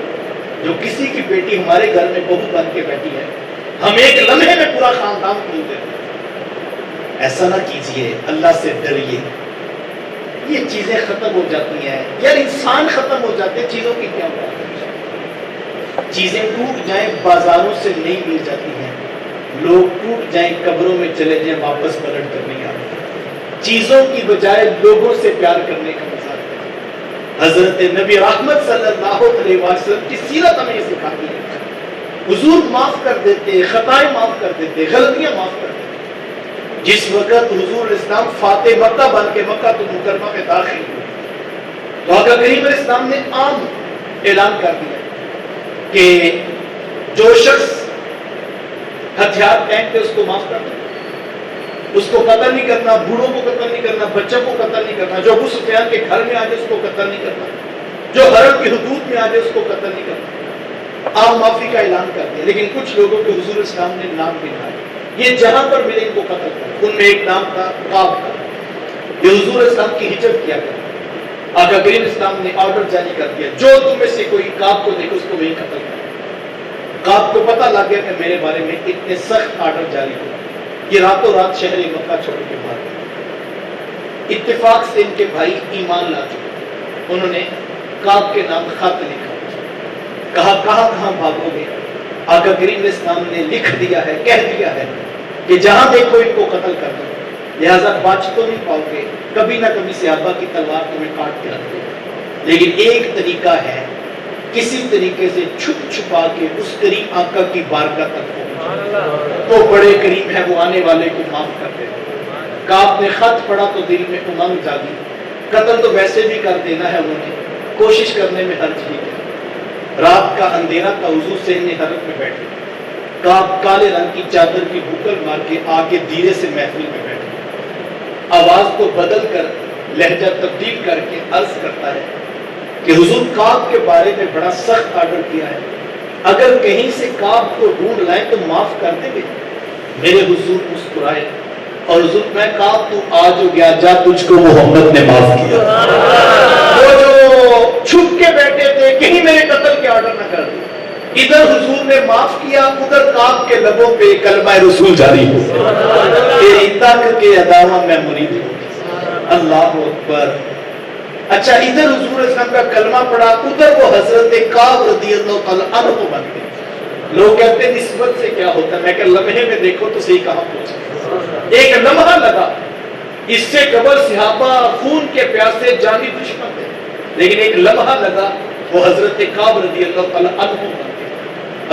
جو کسی کی بیٹی ہمارے گھر میں بہو بن کے بیٹھی ہے ہم ایک لمحے میں پورا خاندان کھول دیتے ہیں۔ ایسا نہ کیجئے، اللہ سے ڈریے، یہ چیزیں ختم ہو جاتی ہیں، یار انسان ختم ہو جاتے ہیں، چیزوں کی کیا بات ہے۔ چیزیں ٹوٹ جائیں بازاروں سے نہیں مل جاتی ہیں، لوگ ٹوٹ جائیں قبروں میں چلے جائیں واپس پلٹ کر نہیں آتے۔ چیزوں کی بجائے لوگوں سے پیار کرنے کا مزاج ہے۔ حضرت نبی رحمت صلی اللہ علیہ وسلم کی سیرت ہمیں یہ سکھاتی ہے۔ حضور معاف کر دیتے، خطائیں معاف کر دیتے، غلطیاں معاف کر دیتے۔ جس وقت حضور اسلام فاتح مکہ بن کے مکہ تو مکرمہ میں داخل ہوئے تو آقا کریم اسلام نے عام اعلان کر دیا کہ جو شخص ہتھیار پھینک کے اس کو معاف کر دو، اس کو قتل نہیں کرنا، بوڑھوں کو قتل نہیں کرنا، بچوں کو قتل نہیں کرنا، جو ابو سفیان کے گھر میں آ جائے اس کو قتل نہیں کرنا، جو حرم کی حدود میں آ جائے اس کو قتل نہیں کرنا۔ عام معافی کا اعلان کر دیا، لیکن کچھ لوگوں کے حضور اسلام نے نام گنوائے، یہ جہاں پر ملے ان کو قتل کر۔ ان میں ایک نام تھا کعب کا، یہ حضور اسلام کی ہجرت کیا کرتا۔ آقا کریم اسلام نے آرڈر جاری کر دیا، جو تم میں سے کوئی کعب کو دیکھو اس کو وہی قتل کر۔ کعب کو پتہ لگ گیا کہ میرے بارے میں اتنے سخت آرڈر جاری ہوا، یہ راتوں رات شہر مکہ چھوڑ کے بھاگ گئے۔ اتفاق سے ان کے بھائی ایمان لا چکے تھے، انہوں نے کعب کے نام خط لکھا، کہا کہاں کہاں بھاگو گے؟ آقا کریم اسلام نے لکھ دیا ہے، کہہ دیا ہے کہ جہاں دیکھو ان کو قتل کر دو، لہذا بچ تو نہیں پاؤ گے، کبھی نہ کبھی صحابہ کی تلوار تمہیں کاٹ کے رکھ دے، لیکن ایک طریقہ ہے، کسی طریقے سے چھپ چھپا کے اس کریم آقا کی بارگاہ تک پہنچو، تو بڑے کریم ہے وہ آنے والے کو معاف کر دے۔ کعب نے خط پڑھا تو دل میں امنگ جاگی، قتل تو ویسے بھی کر دینا ہے انہوں نے، کوشش کرنے میں حرج نہیں ہے۔ رات کا اندھیرا تھا، حضور سہن حرم میں بیٹھے، کعب کالے رنگ کی چادر کی بکل مار کے آگے دھیرے سے محفل میں بیٹھے، آواز کو بدل کر لہجہ تبدیل کر کے عرض کرتا ہے کہ حضور کعب کے بارے میں بڑا سخت آرڈر کیا ہے، اگر کہیں سے کعب کو ڈھونڈ لائیں تو معاف کر دیں گے۔ میرے حضور مسکرائے اور حضور میں کعب تو آج ہو گیا، جا تجھ کو محمد نے معاف کیا۔ وہ جو چھپ کے بیٹھے تھے کہیں میرے قتل کے آرڈر نہ کر دیں، ادھر حضور نے معاف کیا، ادھر کعب کے لبوں پہ کلمہ رسول جاری ہو، تیری تک کے اداواں میں مرید ہوں۔ اللہ اکبر۔ اچھا ادھر حضور اسلام کا کلمہ پڑھا، ادھر وہ حضرت کعب رضی اللہ تعالیٰ عنہ بن گئے۔ لوگ کہتے ہیں نسبت سے کیا ہوتا ہے، میں کہ لمحے میں دیکھو تو صحیح کہاں پہنچا۔ ایک لمحہ لگا، اس سے قبل صحابہ خون کے پیاسے جانی دشمن تھے، لیکن ایک لمحہ لگا وہ حضرت کعب رضی اللہ تعالیٰ عنہ بن گئے۔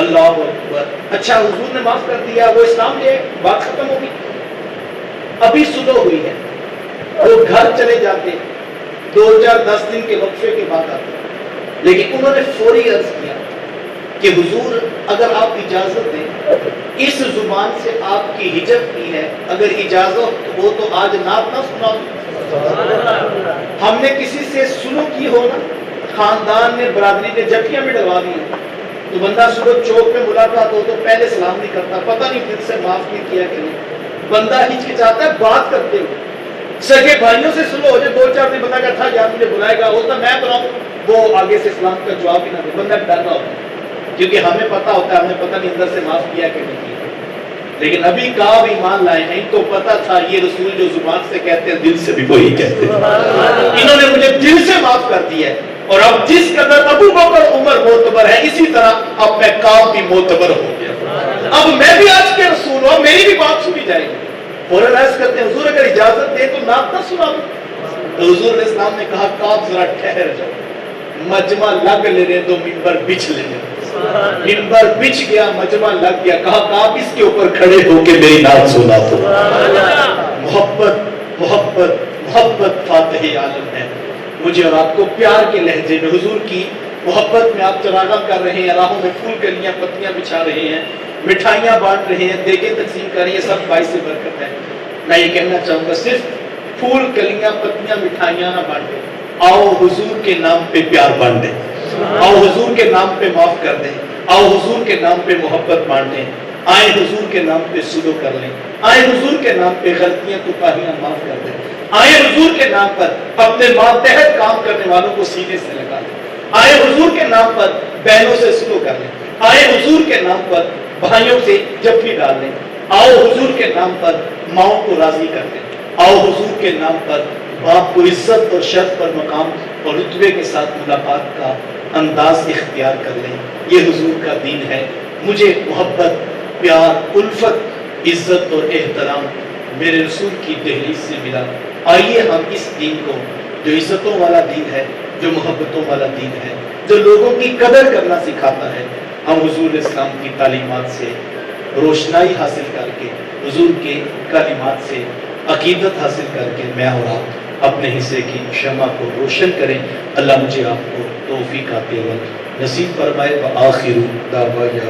اللہ اکبر۔ اچھا حضور نے معاف کر دیا، وہ اسلام لے، بات ختم ہوگی۔ ابھی صلح ہوئی ہے، وہ گھر چلے جاتے، 2-4-10 دن کے وقفے کے بعد آتے، لیکن انہوں نے فوری عرض کیا کہ حضور اگر آپ اجازت دیں، اس زبان سے آپ کی ہجرت کی ہے، اگر اجازت ہو تو آج نعت نہ سنا دوں۔ ہم نے کسی سے سلو کی ہو نا، خاندان نے برادری نے جھپیاں میں ڈلوا دی تو بندہ صبح چوک میں ملاقات ہو تو پہلے سلام نہیں کرتا، پتہ نہیں دل سے معاف نہیں کیا کہ نہیں، بندہ ہچکچاتا ہے بات کرتے ہوئے۔ سگے بھائیوں سے سلو ہو جائے، 2-4 دن بندہ کہتا یار مجھے بلائے گا، ہوتا میں بناؤں، وہ آگے سے اسلام کا جواب ہی نہ دے، بندہ ڈر رہا ہوتا ہے، کیونکہ ہمیں پتا ہوتا ہے ہم نے پتہ نہیں اندر سے معاف کیا کہ نہیں کیا۔ لیکن ابھی کعب ایمان لائے ہیں تو پتا تھا یہ رسول جو زبان سے کہتے ہیں دل سے بھی وہی کہتے ہیں، انہوں نے مجھے دل سے معاف کر دیا ہے، اور اب جس قدر ابو بکر عمر معتبر ہے اسی طرح اب میں کعب بھی معتبر ہو گیا، اب میں بھی آج کے رسول ہوں، میری بھی بات سنی جائے گی۔ فوراً عرض کرتے ہیں حضور اگر اجازت دے تو نعت نہ سنا دوں، تو حضور علیہ السلام نے کہا کعب ذرا ٹھہر جاؤ، مجمع لگ لینے دو، منبر بچھ لینے دو۔ منبر بچھ گیا، مجمع لگ گیا، کہا کعب اس کے اوپر کھڑے ہو کے میری نعت سنا دو۔ محبت محبت محبت فاتح عالم ہے، مجھے اور آپ کو پیار کے لہجے میں حضور کی محبت میں آپ چراغاں کر رہے ہیں، راہوں میں پھول کلیاں پتیاں بچھا رہے ہیں، مٹھائیاں بانٹ رہے ہیں، دیگیں تقسیم کر رہے ہیں، سب باعث برکت ہے۔ میں یہ کہنا چاہوں گا صرف پھول کلیاں پتیاں مٹھائیاں نہ بانٹیں، آؤ حضور کے نام پہ پیار بانٹ دیں، آؤ حضور کے نام پہ معاف کر دیں، آؤ حضور کے نام پہ محبت بانٹیں، آئے حضور کے نام پہ سلو کر لیں، آئے حضور کے نام پہ غلطیاں کوتاہیاں معاف کر دیں، آئے حضور کے نام پر اپنے ماتحت کام کرنے والوں کو سینے سے لگا لیں، آئے حضور کے نام پر بہنوں سے سلو کر لیں، آئے حضور کے نام پر بھائیوں سے جفی ڈال لیں، آؤ حضور کے نام پر ماؤں کو راضی کر دیں، آؤ حضور کے نام پر باپ کو عزت اور شرف پر مقام اور رتبے کے ساتھ ملاقات کا انداز اختیار کر لیں. یہ حضور کا دین ہے. مجھے محبت، پیار، الفت، عزت اور احترام میرے رسول کی دہلیز سے ملا. آئیے ہم اس دین کو، جو عزتوں والا دین ہے، جو محبتوں والا دین ہے، جو لوگوں کی قدر کرنا سکھاتا ہے، ہم حضور اسلام کی تعلیمات سے روشنائی حاصل کر کے، حضور کے کلمات سے عقیدت حاصل کر کے میں اور آپ اپنے حصے کی شمع کو روشن کریں. اللہ مجھے آپ کو توفیق عطا نصیب فرمائے. وآخر دعوانا